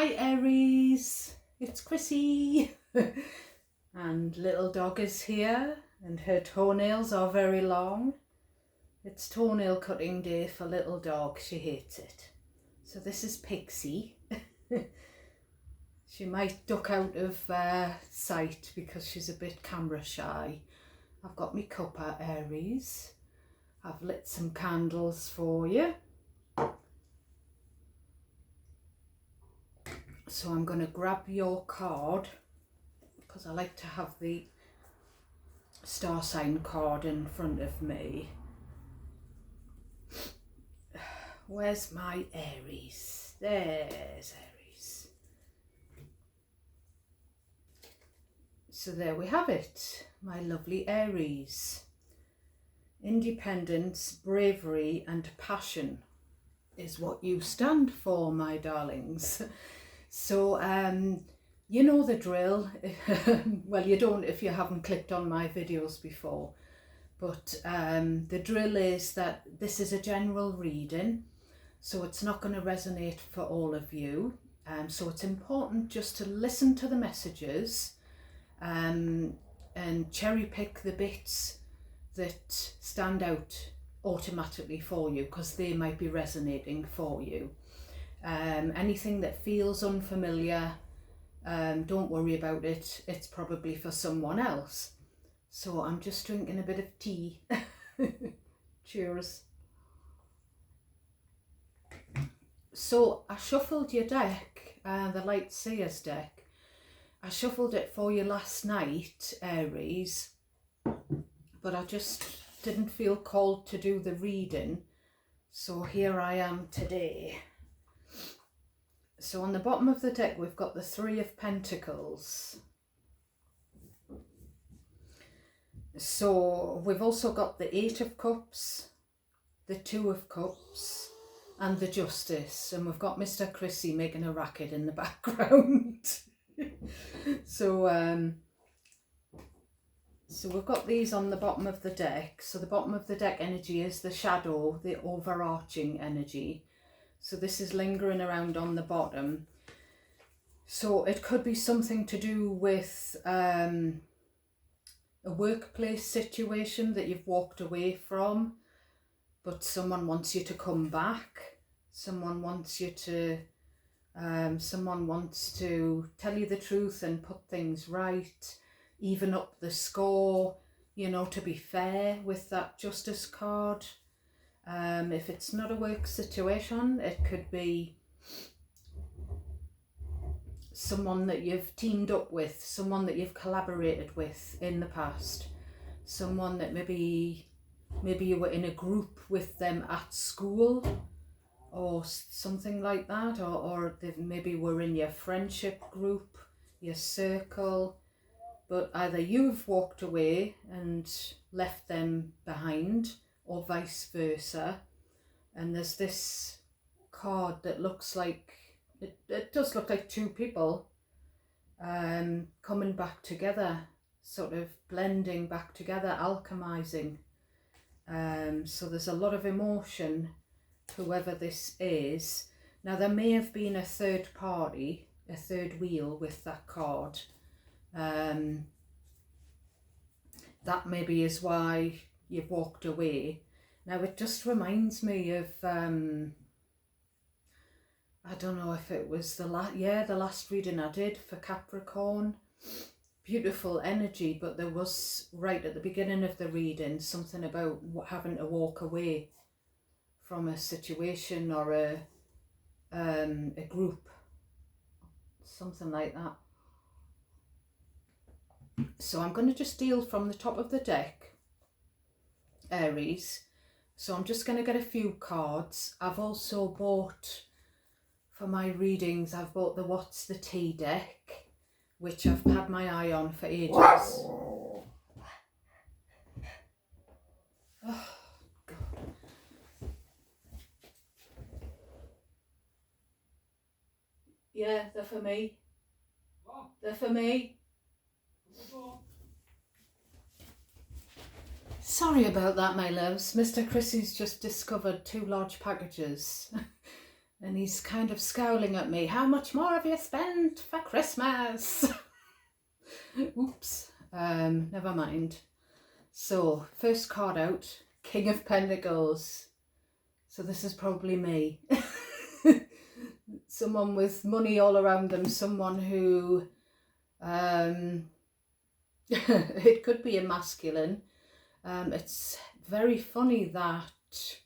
Hi Aries, it's Chrissy and little dog is here and her toenails are very long. It's toenail cutting day for little dog, she hates it. So this is Pixie. She might duck out of sight because she's a bit camera shy. I've got my cuppa Aries. I've lit some candles for you. So I'm going to grab your card because I like to have the star sign card in front of me. Where's my Aries? There's Aries. So there we have it, my lovely Aries. Independence, bravery and passion is what you stand for, my darlings. So you know the drill. Well, you don't if you haven't clicked on my videos before, but the drill is that this is a general reading, so it's not going to resonate for all of you. So it's important just to listen to the messages and cherry pick the bits that stand out automatically for you because they might be resonating for you. Anything that feels unfamiliar, don't worry about it, it's probably for someone else. So I'm just drinking a bit of tea. Cheers. So I shuffled your deck, the Light Seers deck. I shuffled it for you last night, Aries, but I just didn't feel called to do the reading. So here I am today. So on the bottom of the deck, we've got the Three of Pentacles. So we've also got the Eight of Cups, the Two of Cups, and the Justice. And we've got Mr. Chrissy making a racket in the background. So we've got these on the bottom of the deck. So the bottom of the deck energy is the shadow, the overarching energy. So this is lingering around on the bottom. So it could be something to do with a workplace situation that you've walked away from, but someone wants you to come back. Someone wants you to, someone wants to tell you the truth and put things right, even up the score, you know, to be fair with that Justice card. If it's not a work situation, it could be someone that you've teamed up with, someone that you've collaborated with in the past, someone that maybe you were in a group with them at school or something like that, or they maybe were in your friendship group, your circle, but either you've walked away and left them behind or vice versa. And there's this card that looks like, it does look like two people coming back together, sort of blending back together, alchemizing. So there's a lot of emotion, whoever this is. Now there may have been a third party, a third wheel with that card. That maybe is why you've walked away. Now it just reminds me of, I don't know if it was the last reading I did for Capricorn. Beautiful energy, but there was right at the beginning of the reading something about having to walk away from a situation or a group, something like that. So I'm going to just deal from the top of the deck, Aries. So I'm just going to get a few cards. I've also bought, for my readings, I've bought the What's the Tea deck, which I've had my eye on for ages. Oh, God. Yeah, they're for me. They're for me. Sorry about that, my loves. Mr. Chrissy's just discovered 2 large packages And he's kind of scowling at me. How much more have you spent for Christmas? Oops. Never mind. So, first card out, King of Pentacles. So this is probably me. Someone with money all around them, someone who, it could be a masculine. It's very funny that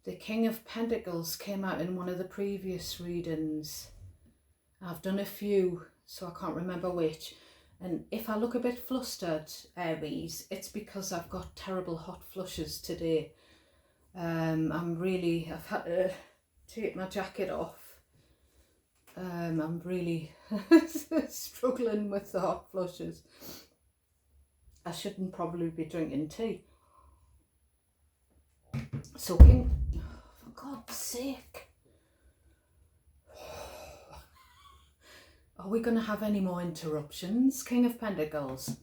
the King of Pentacles came out in one of the previous readings. I've done a few, so I can't remember which. And if I look a bit flustered, Aries, it's because I've got terrible hot flushes today. I've had to take my jacket off. I'm really struggling with the hot flushes. I shouldn't probably be drinking tea. So, for God's sake. Are we going to have any more interruptions? King of Pentacles.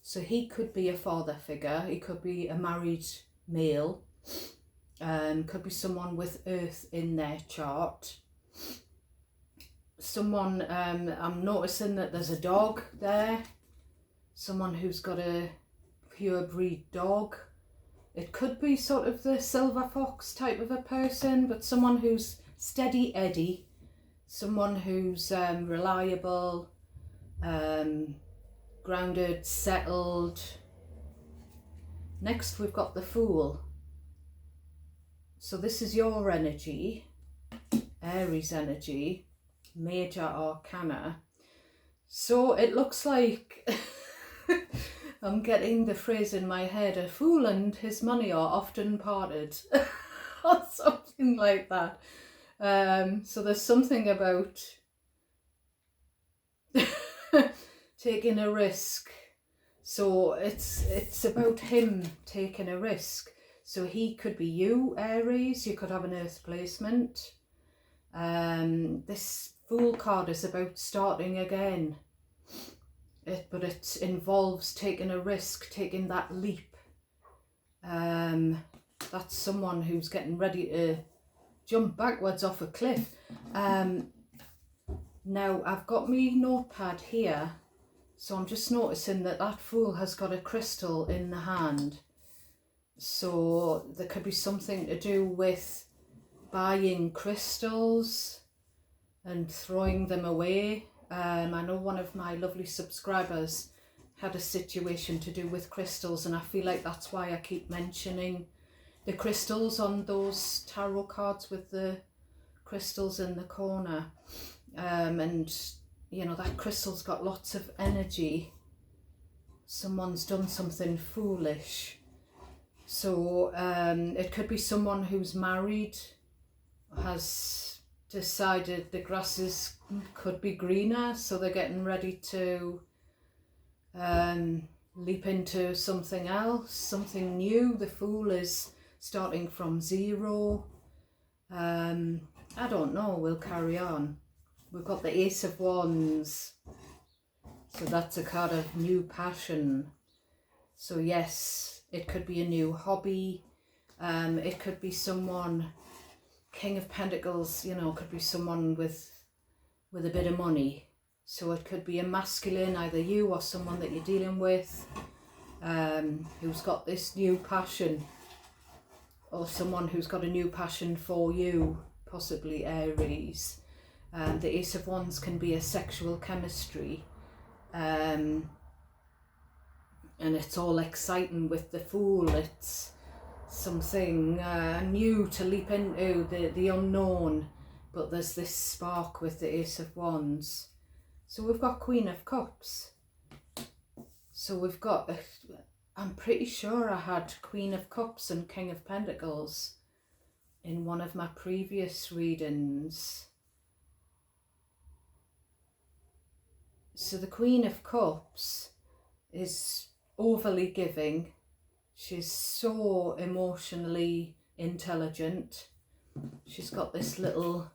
So he could be a father figure. He could be a married male. Could be someone with Earth in their chart. Someone, I'm noticing that there's a dog there. Someone who's got a pure breed dog. It could be sort of the silver fox type of a person, but someone who's steady Eddie. Someone who's reliable, grounded, settled. Next we've got the Fool. So this is your energy, Aries energy, major arcana. So it looks like I'm getting the phrase in my head, a fool and his money are often parted, or something like that. So there's something about taking a risk. So it's about him taking a risk. So he could be you, Aries. You could have an Earth placement. This Fool card is about starting again. But it involves taking a risk, taking that leap. That's someone who's getting ready to jump backwards off a cliff. Now I've got my notepad here, so I'm just noticing that that Fool has got a crystal in the hand. So there could be something to do with buying crystals and throwing them away. I know one of my lovely subscribers had a situation to do with crystals, and I feel like that's why I keep mentioning the crystals on those tarot cards with the crystals in the corner. And you know, that crystal's got lots of energy. Someone's done something foolish. So it could be someone who's married, has decided the grasses could be greener, so they're getting ready to leap into something else, something new. The Fool is starting from zero. I don't know, we'll carry on. We've got the Ace of Wands, so that's a card of new passion. So yes, it could be a new hobby. It could be someone, King of Pentacles, you know, could be someone with a bit of money. So it could be a masculine, either you or someone that you're dealing with, who's got this new passion, or someone who's got a new passion for you, possibly Aries. The Ace of Wands can be a sexual chemistry, and it's all exciting with the Fool. It's something new to leap into, the unknown, but there's this spark with the Ace of Wands. So we've got Queen of Cups. So we've got, I'm pretty sure I had Queen of Cups and King of Pentacles in one of my previous readings. So the Queen of Cups is overly giving. She's so emotionally intelligent. She's got this little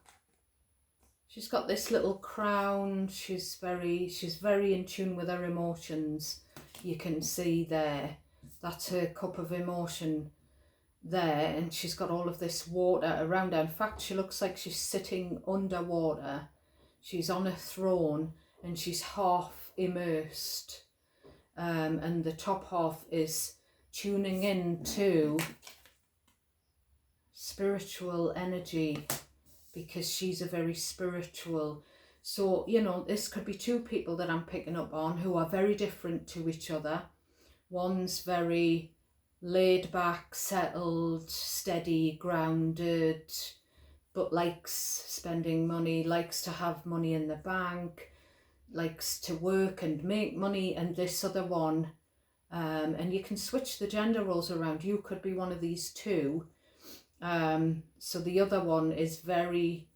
crown. She's very in tune with her emotions. You can see there, that's her cup of emotion. there, and she's got all of this water around her. In fact, she looks like she's sitting underwater. She's on a throne and she's half immersed, and the top half is tuning in to spiritual energy, because she's a very spiritual. So, you know, this could be two people that I'm picking up on who are very different to each other. One's very laid back, settled, steady, grounded, but likes spending money, likes to have money in the bank, likes to work and make money. And this other one, and you can switch the gender roles around. You could be one of these two. So the other one is very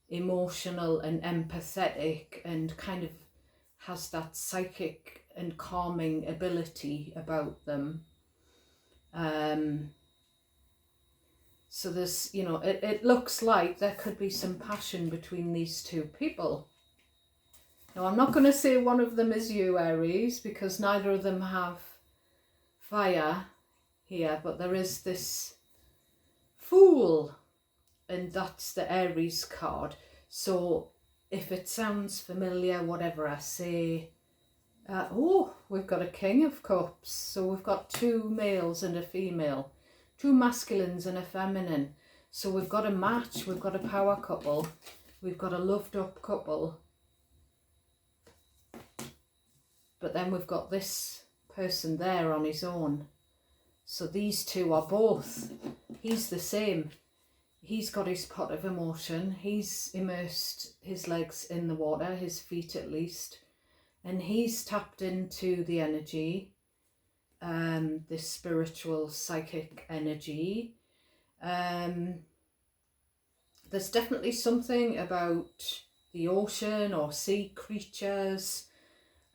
emotional and empathetic and kind of has that psychic and calming ability about them. So there's, you know, it looks like there could be some passion between these two people. Now, I'm not going to say one of them is you, Aries, because neither of them have fire here, but there is this Fool, and that's the Aries card. So if it sounds familiar, whatever I say, oh, we've got a King of Cups. So we've got two males and a female, two masculines and a feminine. So we've got a match, we've got a power couple, we've got a loved up couple. But then we've got this person there on his own. So these two are both, he's the same. He's got his pot of emotion. He's immersed his legs in the water, his feet at least. And he's tapped into the energy, this spiritual, psychic energy. There's definitely something about the ocean or sea creatures,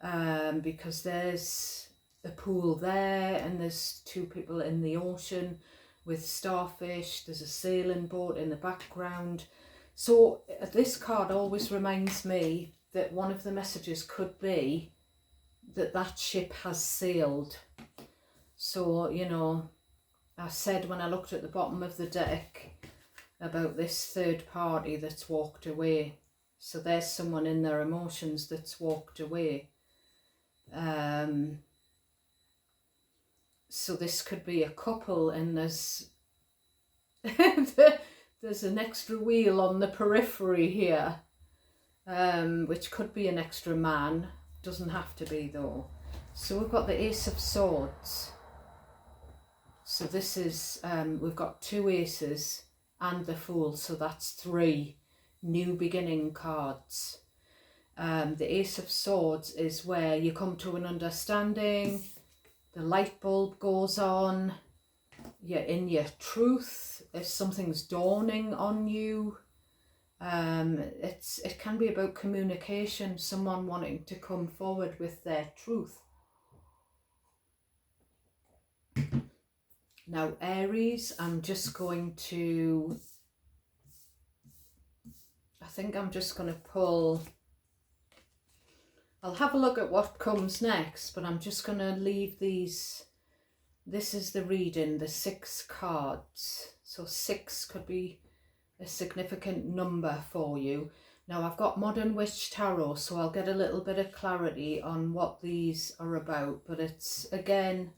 because there's a pool there and there's two people in the ocean with starfish. There's a sailing boat in the background. So this card always reminds me that one of the messages could be that that ship has sailed. So, you know, I said when I looked at the bottom of the deck about this third party that's walked away. So there's someone in their emotions that's walked away. So this could be a couple, and there's there's an extra wheel on the periphery here, which could be an extra man. Doesn't have to be though. So we've got the Ace of Swords. So this is, we've got two aces and the Fool, so that's three new beginning cards. The Ace of Swords is where you come to an understanding, the light bulb goes on, you're in your truth, if something's dawning on you. It can be about communication, someone wanting to come forward with their truth. Now Aries, I'm just going to, I think I'm just going to pull, I'll have a look at what comes next, but I'm just going to leave these. This is the reading, the 6 cards. So 6 could be a significant number for you. Now I've got Modern Witch Tarot, so I'll get a little bit of clarity on what these are about. But it's, again,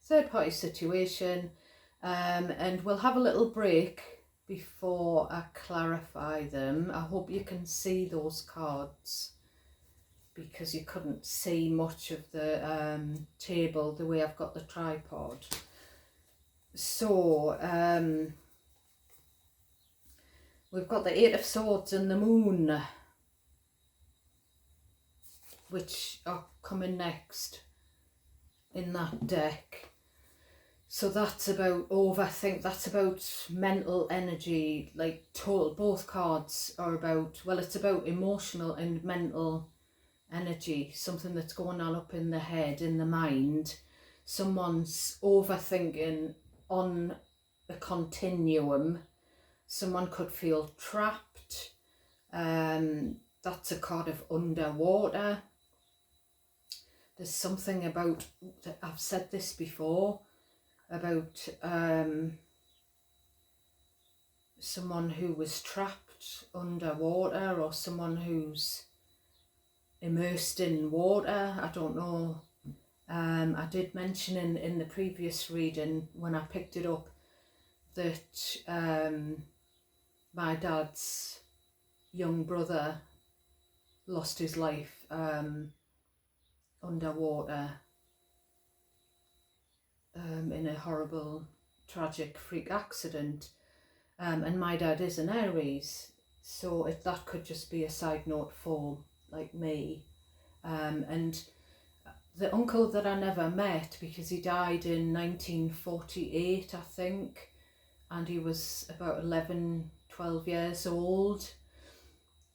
third party situation. And we'll have a little break before I clarify them. I hope you can see those cards, because you couldn't see much of the table the way I've got the tripod. So we've got the 8 of Swords and the Moon, which are coming next in that deck. So that's about overthink, that's about mental energy, like total, both cards are about, well, it's about emotional and mental energy, something that's going on up in the head, in the mind. Someone's overthinking on a continuum. Someone could feel trapped. That's a card of underwater. There's something about, I've said this before, about someone who was trapped underwater, or someone who's immersed in water. I don't know. I did mention in the previous reading when I picked it up that my dad's young brother lost his life underwater in a horrible, tragic freak accident. And my dad is an Aries, so that could just be a side note for like me. And the uncle that I never met, because he died in 1948, I think, and he was about 11, 12 years old.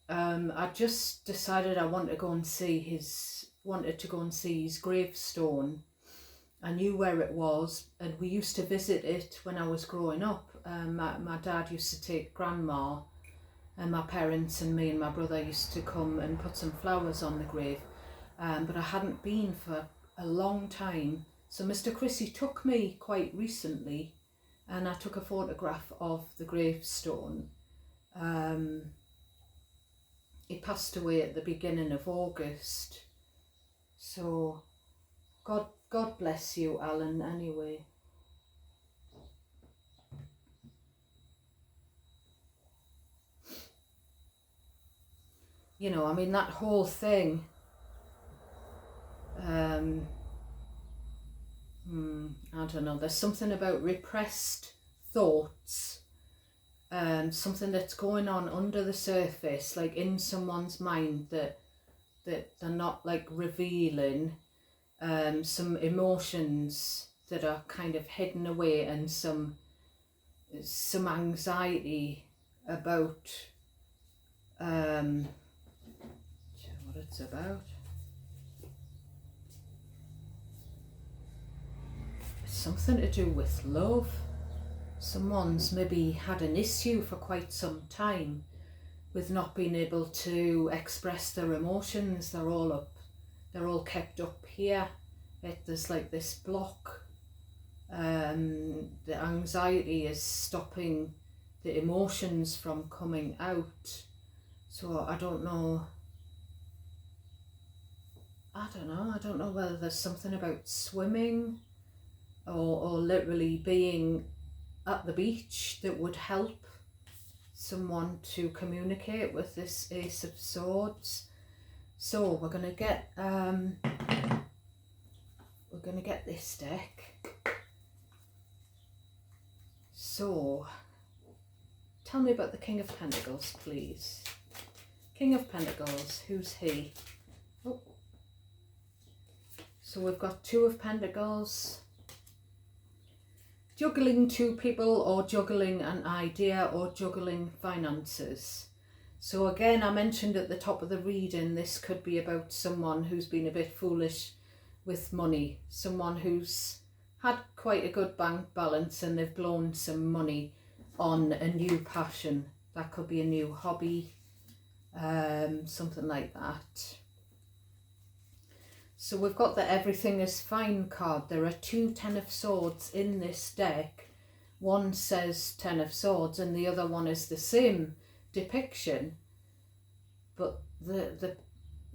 I just decided I wanted to go and see his gravestone. I knew where it was, and we used to visit it when I was growing up. My dad used to take grandma, and my parents and me and my brother used to come and put some flowers on the grave. But I hadn't been for a long time. So Mr. Chrissy took me quite recently, and I took a photograph of the gravestone. He passed away at the beginning of August. So God bless you, Alan, anyway. You know, I mean, that whole thing, I don't know, there's something about repressed thoughts, something that's going on under the surface, like in someone's mind that they're not like revealing, some emotions that are kind of hidden away, and some anxiety about what it's about. It's something to do with love. Someone's maybe had an issue for quite some time with not being able to express their emotions. They're all kept up here. There's like this block. The anxiety is stopping the emotions from coming out. So I don't know whether there's something about swimming or literally being at the beach that would help someone to communicate with this Ace of Swords. So we're gonna get this deck. So tell me about the King of Pentacles, please. King of Pentacles, who's he? Oh. So we've got Two of Pentacles, juggling two people, or juggling an idea, or juggling finances. So again, I mentioned at the top of the reading, this could be about someone who's been a bit foolish with money, someone who's had quite a good bank balance and they've blown some money on a new passion. That could be a new hobby, something like that. So we've got the Everything is Fine card. There are two Ten of Swords in this deck. One says Ten of Swords and the other one is the same depiction, but the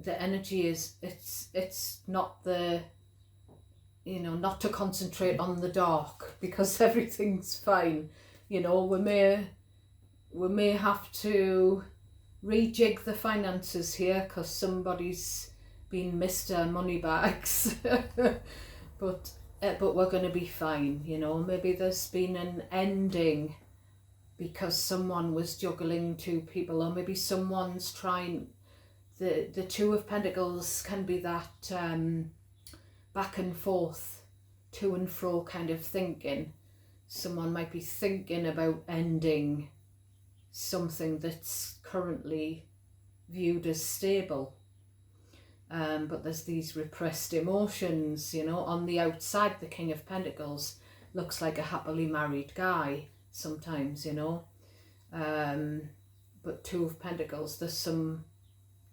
energy is, it's not the, you know, not to concentrate on the dark because everything's fine. You know, we may have to rejig the finances here because somebody's been Mr. Moneybags. but we're going to be fine. You know, maybe there's been an ending because someone was juggling two people, or maybe someone's trying. The Two of Pentacles can be that back and forth, to and fro kind of thinking. Someone might be thinking about ending something that's currently viewed as stable. But there's these repressed emotions, you know. On the outside, the King of Pentacles looks like a happily married guy sometimes, you know. But Two of Pentacles, there's some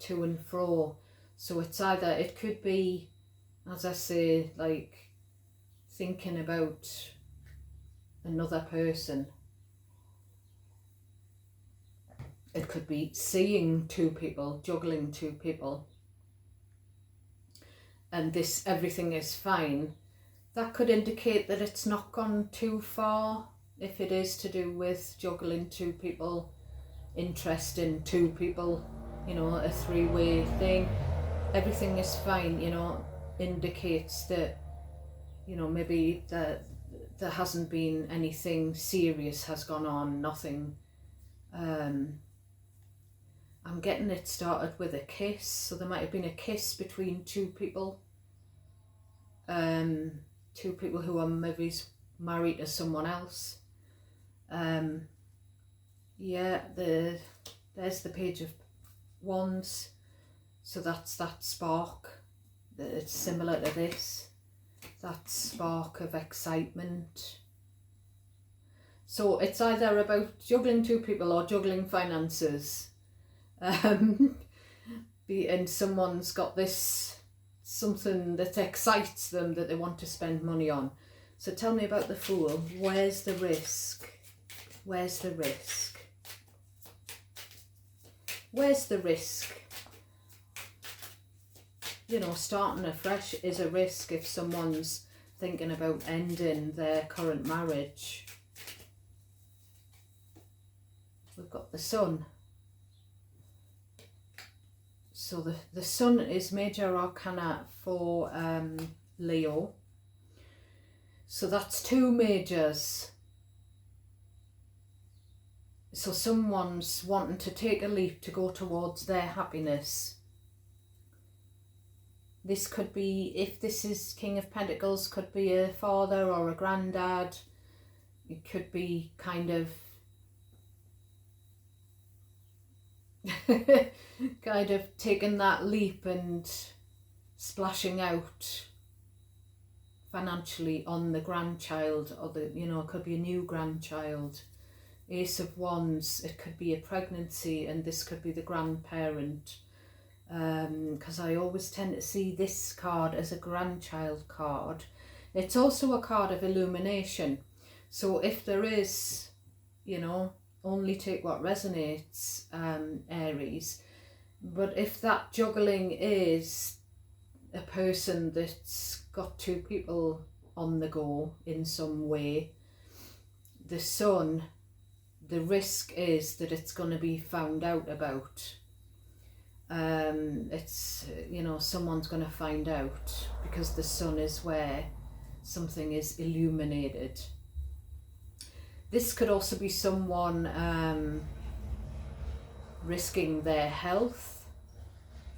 to and fro. So it's either, it could be, as I say, like thinking about another person. It could be seeing two people, juggling two people, and this everything is fine. That could indicate that it's not gone too far if it is to do with juggling two people, interest in two people, you know, a three-way thing. Everything is fine, you know, indicates that, you know, maybe that there hasn't been anything serious has gone on, nothing. I'm getting it started with a kiss, so there might have been a kiss between two people. Two people who are maybe married to someone else. Yeah, there's the Page of Wands, so that's that spark. It's similar to this, that spark of excitement. So it's either about juggling two people or juggling finances. And someone's got this something that excites them that they want to spend money on. So tell me about the Fool. Where's the risk? Where's the risk? Where's the risk? You know, starting afresh is a risk if someone's thinking about ending their current marriage. We've got the Sun. So the Sun is major arcana for Leo. So that's two majors. So someone's wanting to take a leap to go towards their happiness. This could be, if this is King of Pentacles, could be a father or a granddad. It could be kind of kind of taking that leap and splashing out financially on the grandchild, or the, you know, it could be a new grandchild. Ace of Wands, it could be a pregnancy, and this could be the grandparent, because I always tend to see this card as a grandchild card. It's also a card of illumination, so if there is, you know, only take what resonates, Aries. But if that juggling is a person that's got two people on the go in some way, the Sun, the risk is that it's going to be found out about. It's, you know, someone's going to find out, because the Sun is where something is illuminated. This could also be someone risking their health.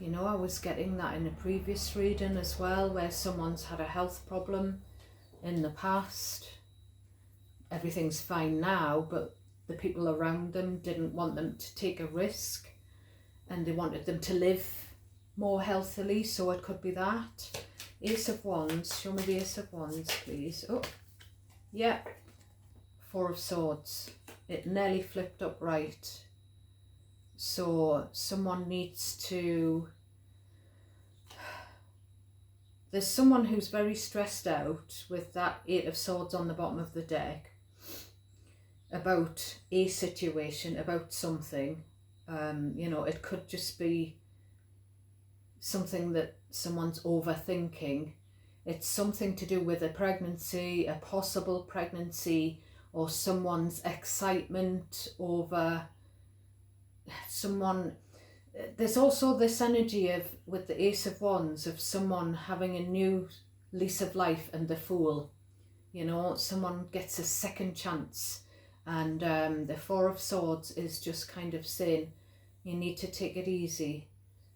You know, I was getting that in a previous reading as well, where someone's had a health problem in the past. Everything's fine now, but the people around them didn't want them to take a risk, and they wanted them to live more healthily, so it could be that. Ace of Wands, show me the Ace of Wands, please. Oh, yeah. Four of Swords. It nearly flipped up right. So someone needs to... There's someone who's very stressed out with that Eight of Swords on the bottom of the deck about a situation, about something. You know, it could just be something that someone's overthinking. It's something to do with a pregnancy, a possible pregnancy, or someone's excitement over someone. There's also this energy of, with the Ace of Wands, of someone having a new lease of life, and the Fool. You know, someone gets a second chance, and the Four of Swords is just kind of saying, you need to take it easy.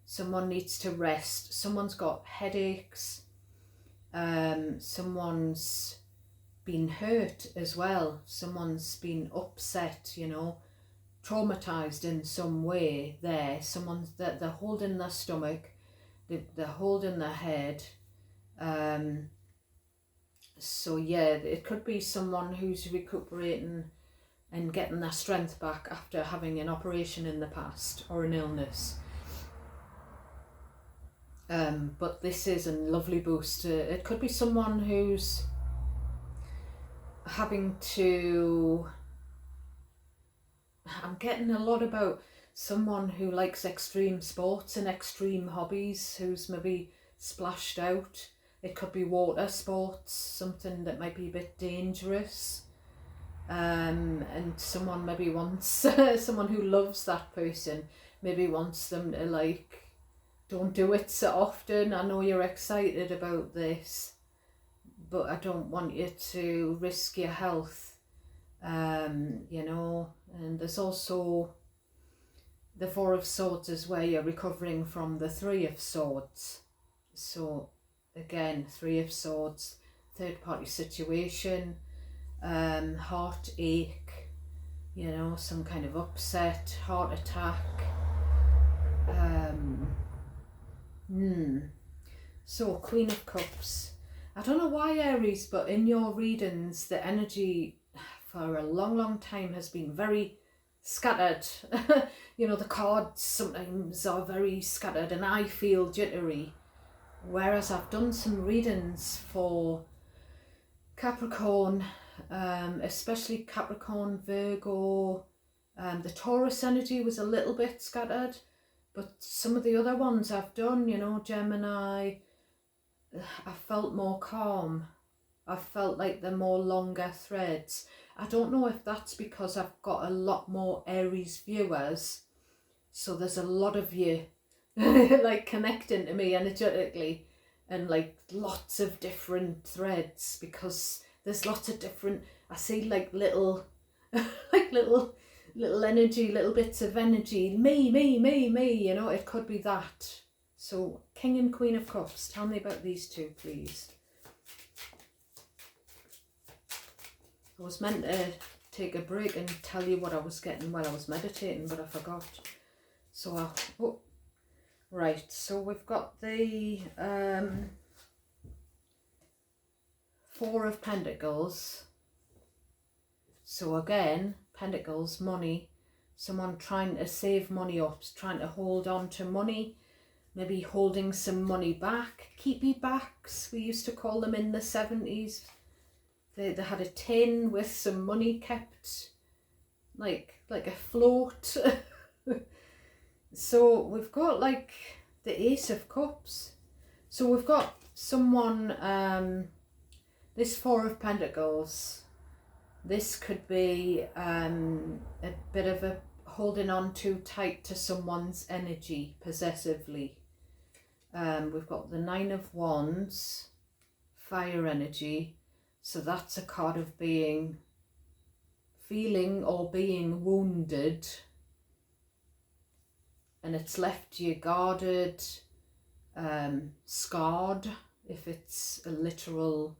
Someone needs to rest. Someone's got headaches. Someone's been hurt as well. Someone's been upset, you know, traumatized in some way there. Someone's that they're holding their stomach, they're holding their head. So yeah, it could be someone who's recuperating and getting their strength back after having an operation in the past, or an illness. But this is a lovely boost. It could be someone who's having to... I'm getting a lot about someone who likes extreme sports and extreme hobbies, who's maybe splashed out. It could be water sports, something that might be a bit dangerous. And someone maybe wants, someone who loves that person, maybe wants them to like, don't do it so often. I know you're excited about this, but I don't want you to risk your health. You know, and there's also the Four of Swords is where you're recovering from the Three of Swords. So again, Three of Swords, third party situation, heartache, you know, some kind of upset, heart attack. So Queen of Cups. I don't know why, Aries, but in your readings, the energy for a long time has been very scattered. You know, the cards sometimes are very scattered and I feel jittery. Whereas I've done some readings for Capricorn, especially Capricorn, Virgo, the Taurus energy was a little bit scattered, but some of the other ones I've done, you know, Gemini, I felt more calm. I felt like they're more longer threads. I don't know if that's because I've got a lot more Aries viewers, so there's a lot of you like connecting to me energetically, and like lots of different threads, because there's lots of different, I see like little like little energy, little bits of energy, me, you know, it could be that. So King and Queen of Cups, tell me about these two, please. I was meant to take a break and tell you what I was getting while I was meditating, but I forgot. So right, so we've got the Four of Pentacles. So again, Pentacles, money, someone trying to save money up, trying to hold on to money, maybe holding some money back. Keepy backs, we used to call them in the 70s. They had a tin with some money kept, like a float. So we've got like the Ace of Cups. So we've got someone, this Four of Pentacles, this could be a bit of a holding on too tight to someone's energy possessively. We've got the Nine of Wands, fire energy. So that's a card of feeling or being wounded, and it's left you guarded, scarred, if it's a literal,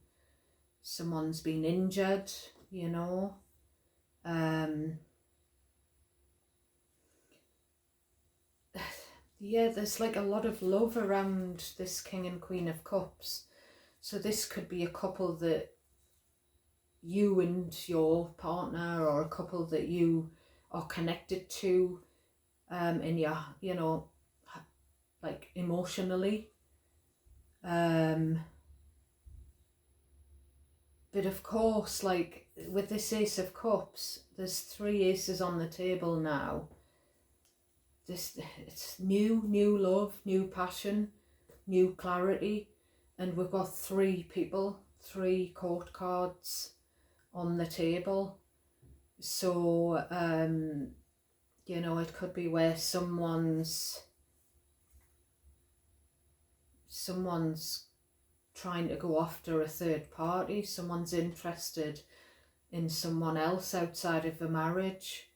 someone's been injured, you know. Yeah, there's like a lot of love around this King and Queen of Cups. So this could be a couple that you and your partner, or a couple that you are connected to in your, you know, like emotionally. But of course, like with this Ace of Cups, there's three aces on the table now. It's new love, new passion, new clarity, and we've got three people, three court cards on the table. So you know, it could be where someone's trying to go after a third party, someone's interested in someone else outside of a marriage,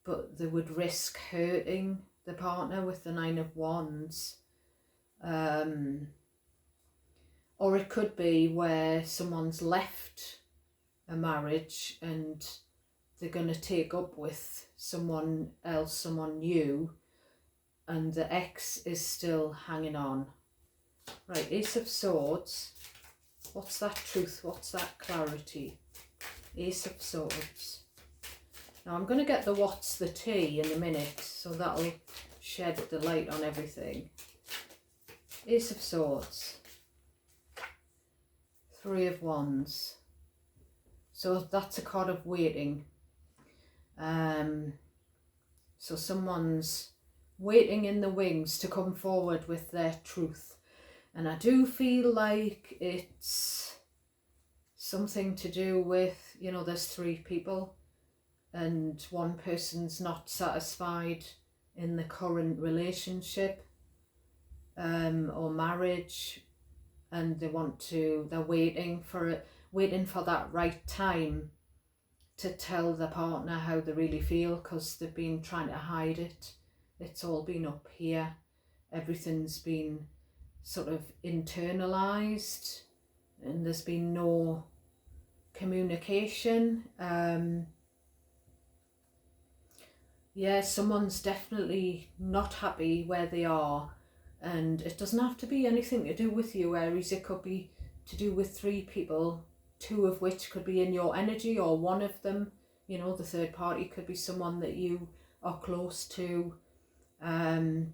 but they would risk hurting the partner with the Nine of Wands. Or it could be where someone's left a marriage and they're going to take up with someone else, someone new, and the ex is still hanging on. Right, Ace of Swords. What's that truth? What's that clarity? Ace of Swords. Now I'm going to get the what's the tea in a minute, so that'll shed the light on everything. Ace of Swords. Three of Wands. So that's a card of waiting. So someone's waiting in the wings to come forward with their truth. And I do feel like it's something to do with, you know, there's 3 people and one person's not satisfied in the current relationship or marriage, and they're waiting for that right time to tell the partner how they really feel, because they've been trying to hide it. It's all been up here. Everything's been sort of internalized and there's been no communication. Yeah, someone's definitely not happy where they are, and it doesn't have to be anything to do with you, Aries. It could be to do with 3 people, 2 of which could be in your energy, or one of them, you know, the third party could be someone that you are close to. And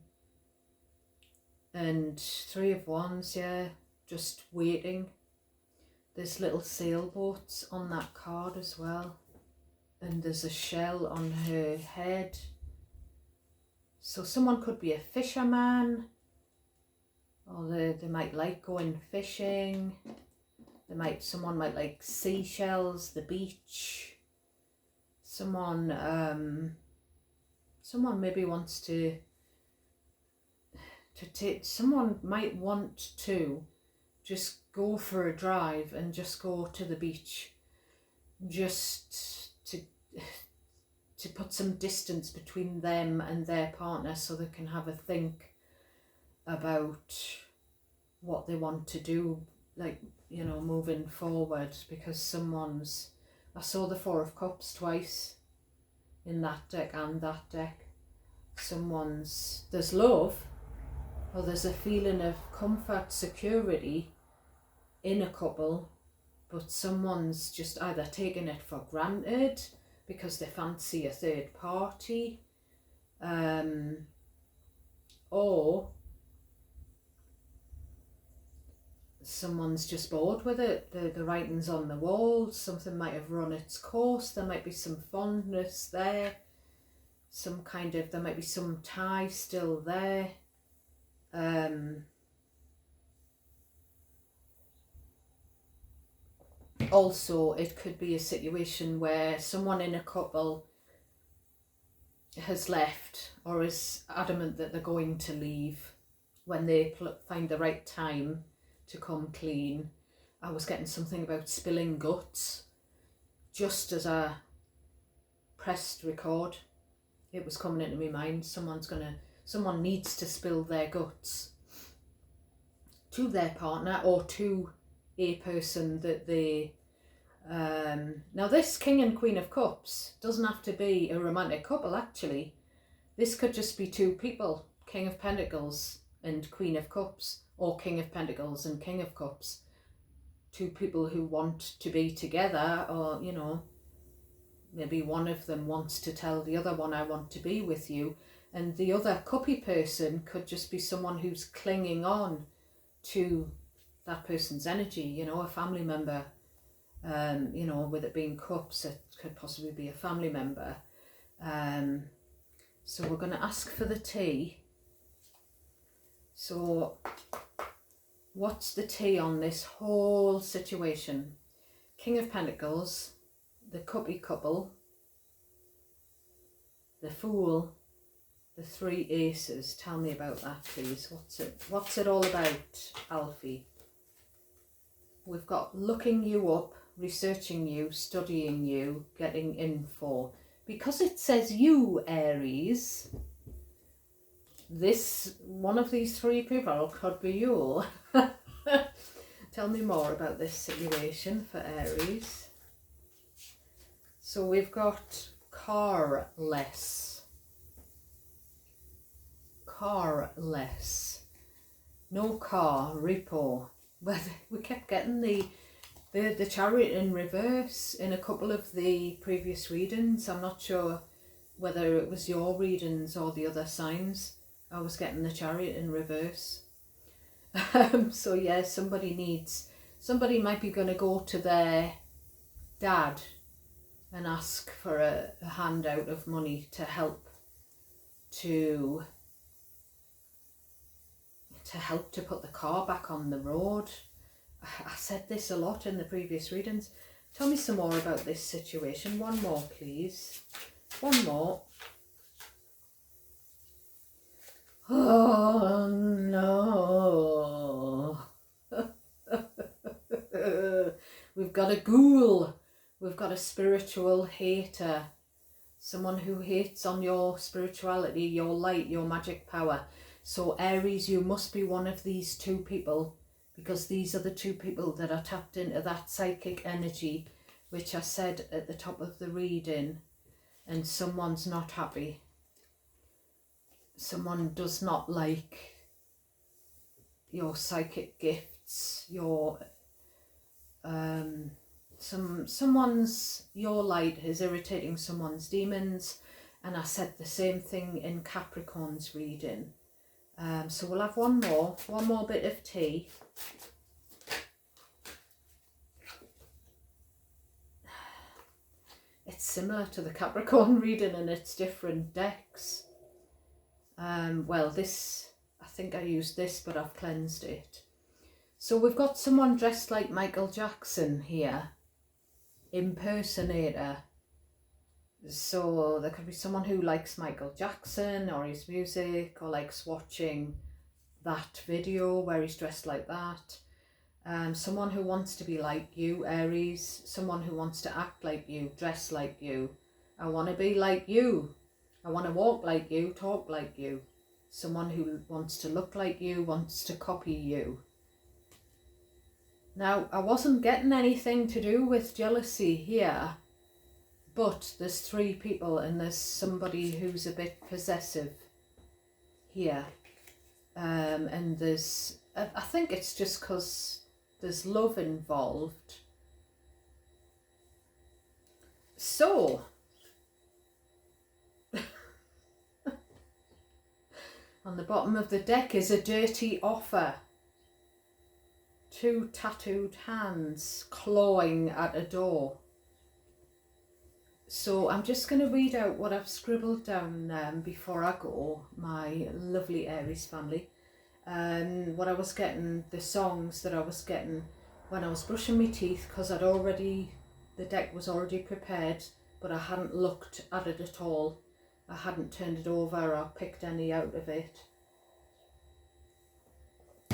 3 of Wands, yeah, just waiting. There's little sailboats on that card as well, and there's a shell on her head. So someone could be a fisherman, or they might like going fishing. Someone might like seashells, the beach. Someone maybe wants to take. Someone might want to just go for a drive and just go to the beach, just to put some distance between them and their partner, so they can have a think about what they want to do, like, you know, moving forward. Because I saw the 4 of Cups twice in that deck and that deck. There's love, or there's a feeling of comfort, security in a couple, but someone's just either taking it for granted because they fancy a third party, or someone's just bored with it. The writing's on the wall. Something might have run its course. There might be some fondness there. There might be some tie still there. Also, it could be a situation where someone in a couple has left, or is adamant that they're going to leave when they find the right time to come clean. I was getting something about spilling guts just as I pressed record. It was coming into my mind. Someone needs to spill their guts to their partner, or to a person that they now this King and Queen of Cups doesn't have to be a romantic couple. Actually, this could just be 2 people, King of Pentacles and Queen of Cups, or King of Pentacles and King of Cups. 2 people who want to be together, or, you know, maybe one of them wants to tell the other one, I want to be with you, and the other cuppy person could just be someone who's clinging on to that person's energy, you know, a family member. You know, with it being cups, it could possibly be a family member. So we're going to ask for the tea. So what's the tea on this whole situation? King of Pentacles, the cuppy couple, the Fool, the 3 aces. Tell me about that, please. What's it all about, Alfie? We've got looking you up, researching you, studying you, getting info. Because it says you, Aries, one of these 3 people could be you. Tell me more about this situation for Aries. So we've got carless. No car, repo. But we kept getting the Chariot in reverse in a couple of the previous readings. I'm not sure whether it was your readings or the other signs. I was getting the Chariot in reverse. So yeah, somebody might be going to go to their dad and ask for a handout of money to help to help to put the car back on the road. I said this a lot in the previous readings. Tell me some more about this situation. One more, please. One more. Oh no. We've got a ghoul. We've got a spiritual hater. Someone who hates on your spirituality, your light, your magic power. So Aries, you must be one of these two people, because these are the two people that are tapped into that psychic energy, which I said at the top of the reading, and someone's not happy. Someone does not like your psychic gifts, your your light is irritating someone's demons. And I said the same thing in Capricorn's reading. So we'll have one more bit of tea. It's similar to the Capricorn reading and it's different decks. Well, this, I think I used this, but I've cleansed it. So we've got someone dressed like Michael Jackson here. Impersonator. So there could be someone who likes Michael Jackson or his music, or likes watching that video where he's dressed like that. Someone who wants to be like you, Aries. Someone who wants to act like you, dress like you. I want to be like you. I want to walk like you, talk like you. Someone who wants to look like you, wants to copy you. Now, I wasn't getting anything to do with jealousy here, but there's three people and there's somebody who's a bit possessive here. And there's, I think it's just because there's love involved. So, on the bottom of the deck is a dirty offer. Two tattooed hands clawing at a door. So I'm just going to read out what I've scribbled down before I go, my lovely Aries family. What I was getting, the songs that I was getting when I was brushing my teeth, because the deck was already prepared, but I hadn't looked at it at all. I hadn't turned it over or picked any out of it.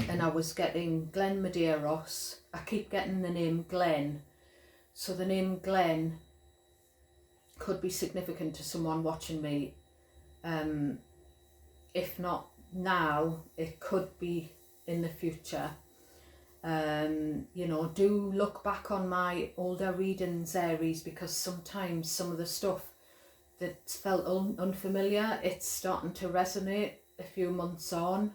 And I was getting Glenn Medeiros. I keep getting the name Glenn. So the name Glenn could be significant to someone watching me. If not now, it could be in the future. You know, do look back on my older readings, Aries, because sometimes some of the stuff that felt unfamiliar, it's starting to resonate a few months on,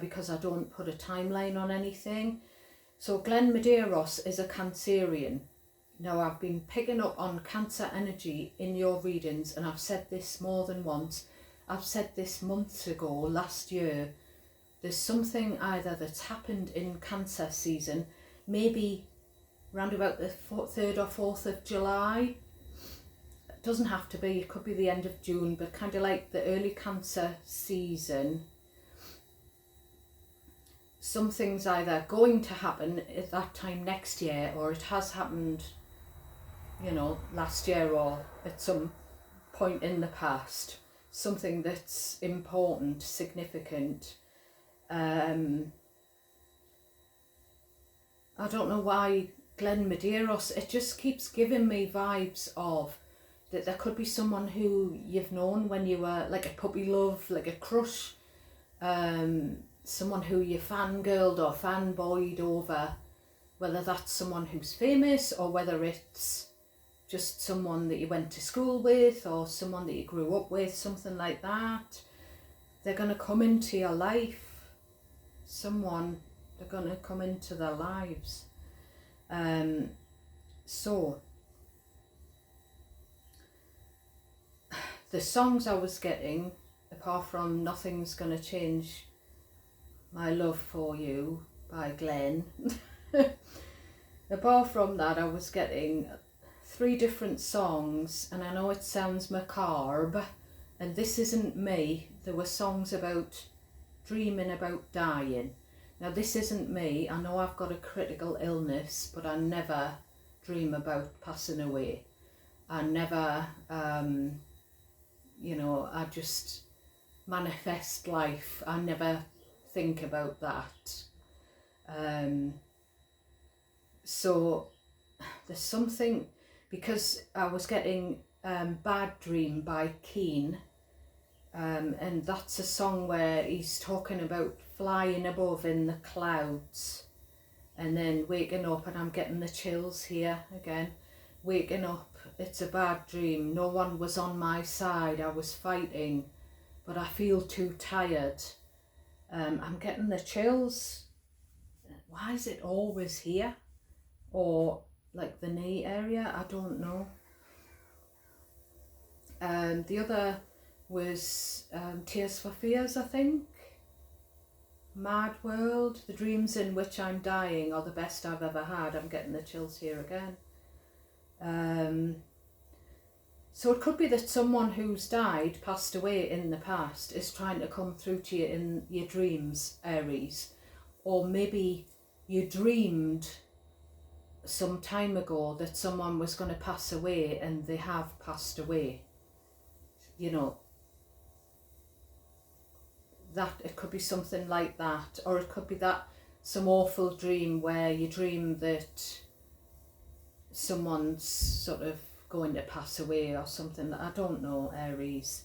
because I don't put a timeline on anything. So Glenn Medeiros is a Cancerian. Now, I've been picking up on Cancer energy in your readings, and I've said this more than once. I've said this months ago, last year. There's something either that's happened in Cancer season, maybe round about the 3rd or 4th of July. It doesn't have to be, it could be the end of June, but kind of like the early Cancer season. Something's either going to happen at that time next year, or it has happened, you know, last year or at some point in the past. Something that's important, significant. I don't know why Glenn Medeiros, it just keeps giving me vibes of that there could be someone who you've known when you were like a puppy love, like a crush. Someone who you fangirled or fanboyed over, whether that's someone who's famous or whether it's just someone that you went to school with or someone that you grew up with, something like that. They're going to come into your life. They're going to come into their lives. So, the songs I was getting, apart from Nothing's Gonna Change My Love For You by Glenn, apart from that, I was getting 3 different songs, and I know it sounds macabre, and this isn't me. There were songs about dreaming about dying. Now this isn't me. I know I've got a critical illness, but I never dream about passing away. I never, you know, I just manifest life. I never think about that. So there's something, because I was getting Bad Dream by Keane, and that's a song where he's talking about flying above in the clouds and then waking up, and I'm getting the chills here again. Waking up, it's a bad dream, no one was on my side, I was fighting, but I feel too tired. I'm getting the chills. Why is it always here? Or like the knee area, I don't know. The other was Tears for Fears, I think. Mad World, the dreams in which I'm dying are the best I've ever had. I'm getting the chills here again. So it could be that someone who's died, passed away in the past, is trying to come through to you in your dreams, Aries. Or maybe you dreamed some time ago that someone was going to pass away and they have passed away. You know, that it could be something like that, or it could be that some awful dream where you dream that someone's sort of going to pass away or something. I don't know, Aries,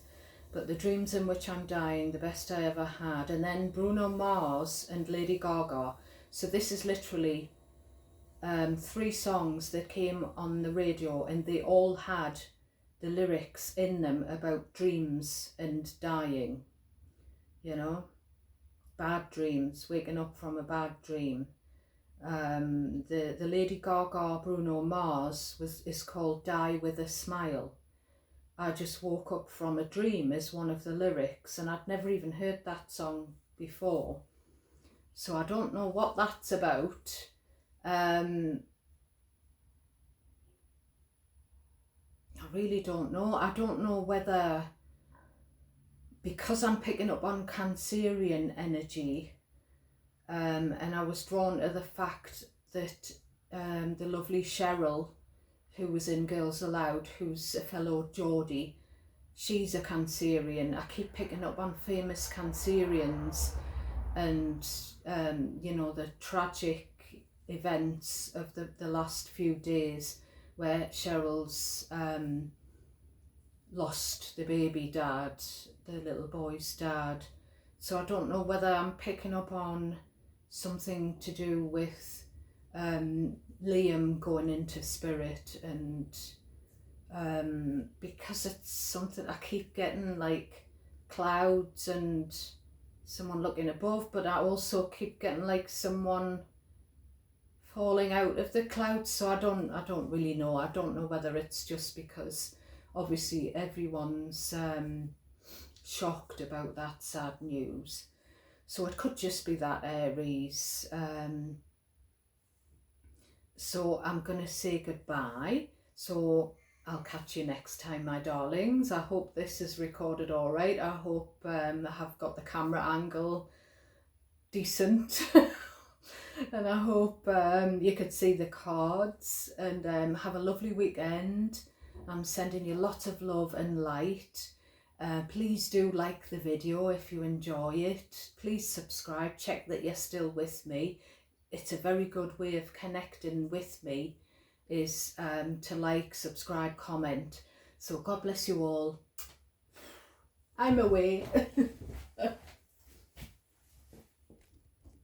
but the dreams in which I'm dying, the best I ever had. And then Bruno Mars and Lady Gaga. So this is literally 3 songs that came on the radio, and they all had the lyrics in them about dreams and dying. You know, bad dreams, waking up from a bad dream. The Lady Gaga Bruno Mars is called Die With a Smile. I just woke up from a dream is one of the lyrics, and I'd never even heard that song before. So I don't know what that's about. I really don't know. I don't know whether, because I'm picking up on Cancerian energy, and I was drawn to the fact that the lovely Cheryl, who was in Girls Aloud, who's a fellow Geordie, she's a Cancerian. I keep picking up on famous Cancerians, and you know, the tragic events of the last few days where Cheryl's lost the baby dad, the little boy's dad. So I don't know whether I'm picking up on something to do with Liam going into spirit, and because it's something I keep getting, like clouds and someone looking above, but I also keep getting like someone falling out of the clouds. So I don't really know. I don't know whether it's just because obviously everyone's shocked about that sad news. So it could just be that, Aries. So I'm going to say goodbye. So I'll catch you next time, my darlings. I hope this is recorded all right. I hope I have got the camera angle decent. And I hope you could see the cards, and have a lovely weekend. I'm sending you lots of love and light. Please do like the video if you enjoy it. Please subscribe, check that you're still with me. It's a very good way of connecting with me, is to like, subscribe, comment. So God bless you all. I'm away.